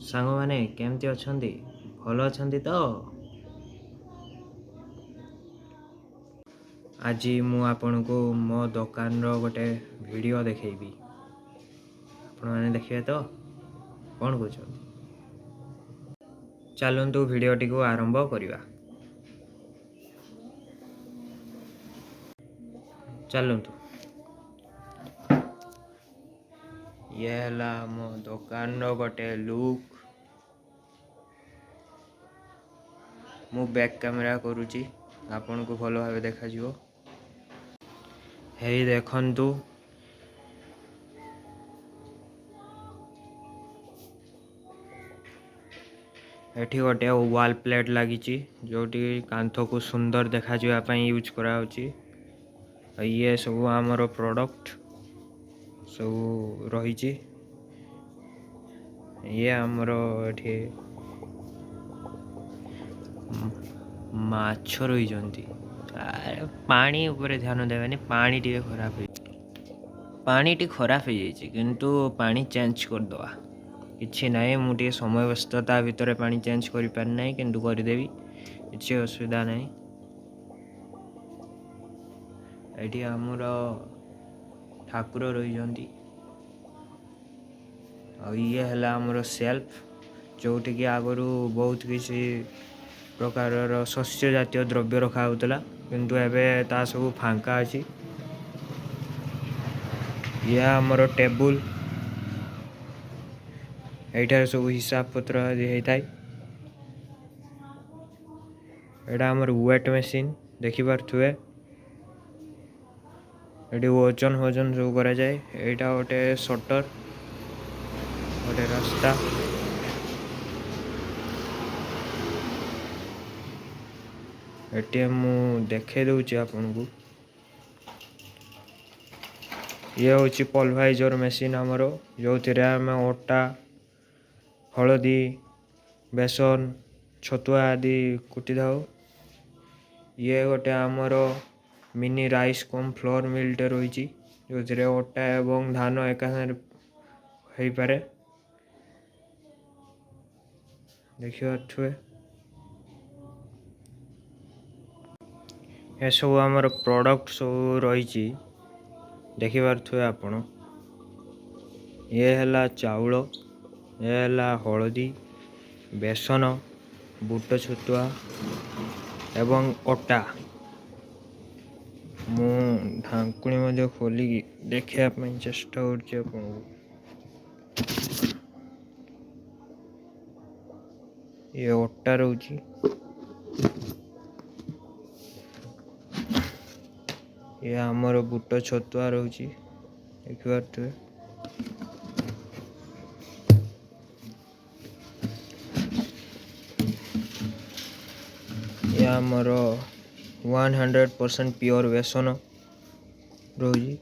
ସାଙ୍ଗମାନେ କେମିତି ଅଛନ୍ତି? ଭଲ ଅଛନ୍ତି ତ? ଆଜି ମୁଁ ଆପଣଙ୍କୁ ମୋ ଦୋକାନର ଗୋଟେ ଭିଡ଼ିଓ ଦେଖେଇବି। ଆପଣମାନେ ଦେଖିବେ ତ? କ'ଣ କହୁଛନ୍ତି? ଚାଲନ୍ତୁ ଭିଡ଼ିଓଟିକୁ ଆରମ୍ଭ କରିବା। ଚାଲନ୍ତୁ। ଇଏ ହେଲା ମୋ ଦୋକାନର ଗୋଟେ ଲୁକ୍। ମୁଁ ବ୍ୟାକ୍ କ୍ୟାମେରା କରୁଛି, ଆପଣଙ୍କୁ ଭଲ ଭାବେ ଦେଖାଯିବ। ହେଇ ଦେଖନ୍ତୁ, ଏଠି ଗୋଟେ ୱାଲ୍ ପ୍ଲେଟ୍ ଲାଗିଛି, ଯେଉଁଠି କାନ୍ଥକୁ ସୁନ୍ଦର ଦେଖାଯିବା ପାଇଁ ୟୁଜ୍ କରାହେଉଛି। ଇଏ ସବୁ ଆମର ପ୍ରଡ଼କ୍ଟ ସବୁ ରହିଛି। ଇଏ ଆମର ଏଠି ମାଛ ରହିଛନ୍ତି। ପାଣି ଉପରେ ଧ୍ୟାନ ଦେବେନି, ପାଣିଟି ଖରାପ ହେଇଯାଇଛି, କିନ୍ତୁ ପାଣି ଚେଞ୍ଜ କରିଦେବା। କିଛି ନାହିଁ, ମୁଁ ଟିକେ ସମୟ ବ୍ୟସ୍ତତା ଭିତରେ ପାଣି ଚେଞ୍ଜ କରିପାରି ନାହିଁ, କିନ୍ତୁ କରିଦେବି, କିଛି ଅସୁବିଧା ନାହିଁ। ଏଠି ଆମର ଠାକୁର ରହିଛନ୍ତି। ଆଉ ଇଏ ହେଲା ଆମର ସେଲ୍ଫ, ଯେଉଁଠିକି ଆଗରୁ ବହୁତ କିଛି ପ୍ରକାରର ଶସ୍ୟ ଜାତୀୟ ଦ୍ରବ୍ୟ ରଖାହେଉଥିଲା, କିନ୍ତୁ ଏବେ ତା ସବୁ ଫାଙ୍କା ଅଛି। ଇଏ ଆମର ଟେବୁଲ, ଏଇଠାରେ ସବୁ ହିସାବ ପତ୍ର ହେଇଥାଏ। ଏଇଟା ଆମର ୱେଟ୍ ମେସିନ୍, ଦେଖିପାରୁଥିବେ। ଏଠି ଓଜନ ସବୁ କରାଯାଏ। ଏଇଟା ଗୋଟେ ସଟର, ଗୋଟେ ରାସ୍ତା। ଏଟିଏମ୍ ମୁଁ ଦେଖେଇ ଦେଉଛି ଆପଣଙ୍କୁ। ଇଏ ହେଉଛି ପଲଭାଇଜର ମେସିନ୍ ଆମର, ଯେଉଁଥିରେ ଆମେ ଅଟା, ହଳଦୀ, ବେସନ, ଛତୁଆ ଆଦି କୁଟିଥାଉ। ଇଏ ଗୋଟେ ଆମର ମିନି ରାଇସ୍ କମ୍ ଫ୍ଲୋର୍ ମିଲ୍ଟେ ରହିଛି, ଯେଉଁଥିରେ ଅଟା ଏବଂ ଧାନ ଏକା ସାଙ୍ଗରେ ହେଇପାରେ, ଦେଖିପାରୁଥିବେ। ଏସବୁ ଆମର ପ୍ରଡ଼କ୍ଟ ସବୁ ରହିଛି, ଦେଖିପାରୁଥିବେ ଆପଣ। ଇଏ ହେଲା ଚାଉଳ, ଇଏ ହେଲା ହଳଦୀ, ବେସନ, ବୁଟ ଛତୁଆ ଏବଂ ଅଟା। ମୁଁ ଢାଙ୍କୁଣୀ ମଧ୍ୟ ଖୋଲିକି ଦେଖିବା ପାଇଁ ଚେଷ୍ଟା କରୁଛି ଆପଣଙ୍କୁ। ଇଏ ଅଟା ରହୁଛି। ଇଏ ଆମର ବୁଟ ଛତୁଆ ରହୁଛି, ଦେଖିପାରୁଥିବେ। ଇଏ ଆମର 100% ପିଓର ବେସନ ରହୁଛି।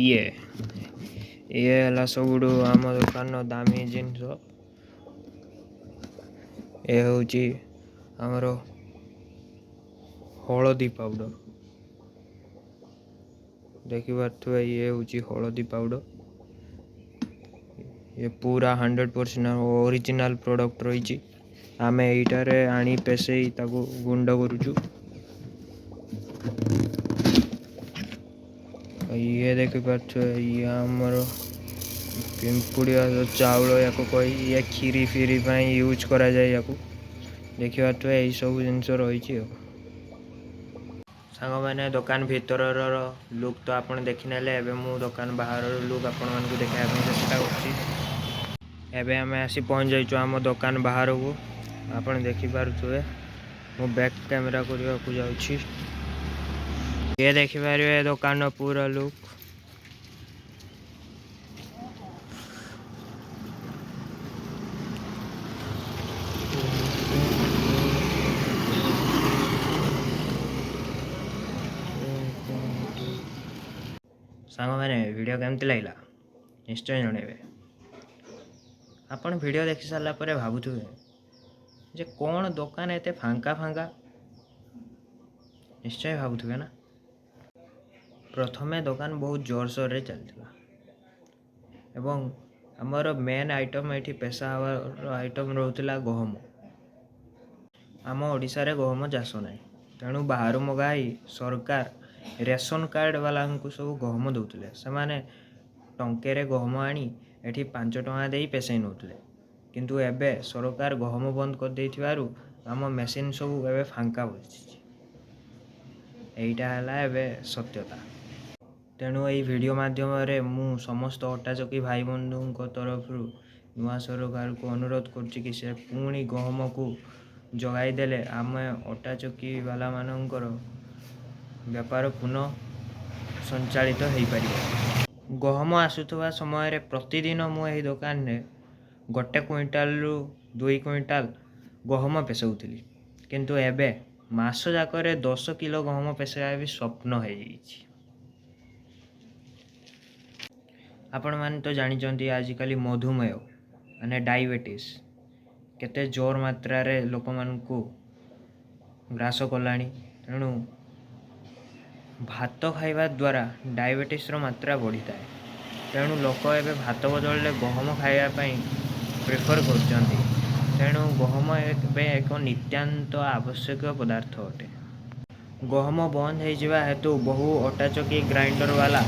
ଇଏ ହେଲା ସବୁଠୁ ଆମ ଦୋକାନର ଦାମୀ ଜିନିଷ। ଏ ହେଉଛି ଆମର ହଳଦୀ ପାଉଡ଼ର, ଦେଖିପାରୁଥିବେ। ଇଏ ହେଉଛି ହଳଦୀ ପାଉଡ଼ର। ଇଏ ପୁରା 100% ଓରିଜିନାଲ ପ୍ରଡ଼କ୍ଟ ରହିଛି। ଆମେ ଏଇଟାରେ ଆଣି ପେଷେଇ ତାକୁ ଗୁଣ୍ଡ କରୁଛୁ। ଇଏ ଦେଖିପାରୁଥିବେ, ଇଏ ଆମର ପିମ୍ପୁଡ଼ି ଚାଉଳ ୟାକୁ କହି, ଇଏ କ୍ଷୀରି ଫିରି ପାଇଁ ୟୁଜ୍ କରାଯାଏ ୟାକୁ, ଦେଖିପାରୁଥିବେ। ଏଇସବୁ ଜିନିଷ ରହିଛି। ଆଉ ସାଙ୍ଗମାନେ, ଦୋକାନ ଭିତରର ଲୁକ୍ ତ ଆପଣ ଦେଖିନେଲେ। ଏବେ ମୁଁ ଦୋକାନ ବାହାରର ଲୁକ୍ ଆପଣମାନଙ୍କୁ ଦେଖାଇବା ପାଇଁ ଚେଷ୍ଟା କରୁଛି। ଏବେ ଆମେ ଆସି ପହଞ୍ଚିଯାଇଛୁ ଆମ ଦୋକାନ ବାହାରକୁ, ଆପଣ ଦେଖିପାରୁଥିବେ। ମୁଁ ବ୍ୟାକ୍ କ୍ୟାମେରା କରିବାକୁ ଯାଉଛି। ଇଏ ଦେଖିପାରିବେ ଦୋକାନର ପୁରା ଲୁକ୍। ସାଙ୍ଗମାନେ, ଭିଡ଼ିଓ କେମିତି ଲାଗିଲା ନିଶ୍ଚୟ ଜଣାଇବେ। ଆପଣ ଭିଡ଼ିଓ ଦେଖି ସାରିଲା ପରେ ଭାବୁଥିବେ ଯେ କ'ଣ ଦୋକାନ ଏତେ ଫାଙ୍କା, ନିଶ୍ଚୟ ଭାବୁଥିବେ ନା। ପ୍ରଥମେ ଦୋକାନ ବହୁତ ଜୋରସୋରରେ ଚାଲିଥିଲା ଏବଂ ଆମର ମେନ୍ ଆଇଟମ୍ ଏଠି ପେଶା ହେବାର ଆଇଟମ୍ ରହୁଥିଲା ଗହମ। ଆମ ଓଡ଼ିଶାରେ ଗହମ ଚାଷ ନାହିଁ, ତେଣୁ ବାହାରୁ ମଗାଇ ସରକାର ରେସନ୍ କାର୍ଡ଼ ବାଲାଙ୍କୁ ସବୁ ଗହମ ଦେଉଥିଲେ। ସେମାନେ ଟଙ୍କେରେ ଗହମ ଆଣି ଏଠି 5 ଟଙ୍କା ଦେଇ ପେଷେଇ ନେଉଥିଲେ। କିନ୍ତୁ ଏବେ ସରକାର ଗହମ ବନ୍ଦ କରିଦେଇଥିବାରୁ ଆମ ମେସିନ୍ ସବୁ ଏବେ ଫାଙ୍କା ବସିଛି। ଏଇଟା ହେଲା ଏବେ ସତ୍ୟତା। ତେଣୁ ଏହି ଭିଡ଼ିଓ ମାଧ୍ୟମରେ ମୁଁ ସମସ୍ତ ଅଟା ଚକି ଭାଇ ବନ୍ଧୁଙ୍କ ତରଫରୁ ନୂଆ ସରକାରକୁ ଅନୁରୋଧ କରୁଛି କି ସେ ପୁଣି ଗହମକୁ ଯୋଗାଇ ଦେଲେ ଆମେ ଅଟା ଚକି ବାଲାମାନଙ୍କର ବେପାର ପୁନଃ ସଞ୍ଚାଳିତ ହୋଇପାରିବ। ଗହମ ଆସୁଥିବା ସମୟରେ ପ୍ରତିଦିନ ମୁଁ ଏହି ଦୋକାନରେ 1 କୁଇଣ୍ଟାଲରୁ 2 କୁଇଣ୍ଟାଲ ଗହମ ପେଷାଉଥିଲି, କିନ୍ତୁ ଏବେ ମାସ ଯାକରେ 10 କିଲୋ ଗହମ ପେଷାଇବା ବି ସ୍ୱପ୍ନ ହୋଇଯାଇଛି। ଆପଣମାନେ ତ ଜାଣିଛନ୍ତି ଆଜିକାଲି ମଧୁମେହ ମାନେ ଡାଇବେଟିସ୍ କେତେ ଜୋର ମାତ୍ରାରେ ଲୋକମାନଙ୍କୁ ଗ୍ରାସ କଲାଣି। ତେଣୁ ଭାତ ଖାଇବା ଦ୍ୱାରା ଡାଇବେଟିସ୍ର ମାତ୍ରା ବଢ଼ିଥାଏ। ତେଣୁ ଲୋକ ଏବେ ଭାତ ବଦଳରେ ଗହମ ଖାଇବା ପାଇଁ ପ୍ରିଫର୍ କରୁଛନ୍ତି। ତେଣୁ ଗହମ ଏବେ ଏକ ନିତ୍ୟାନ୍ତ ଆବଶ୍ୟକୀୟ ପଦାର୍ଥ ଅଟେ। ଗହମ ବନ୍ଦ ହୋଇଯିବା ହେତୁ ବହୁ ଅଟା ଚକି ଗ୍ରାଇଣ୍ଡର ବାଲା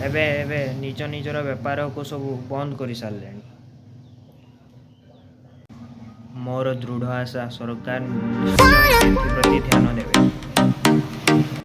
ଏବେ ନିଜର ବେପାରକୁ ସବୁ ବନ୍ଦ କରିସାରିଲେଣି। ମୋର ଦୃଢ଼ ଆଶା ସରକାର ନିଶ୍ଚୟ ଏଥିପ୍ରତି ଧ୍ୟାନ ଦେବେ।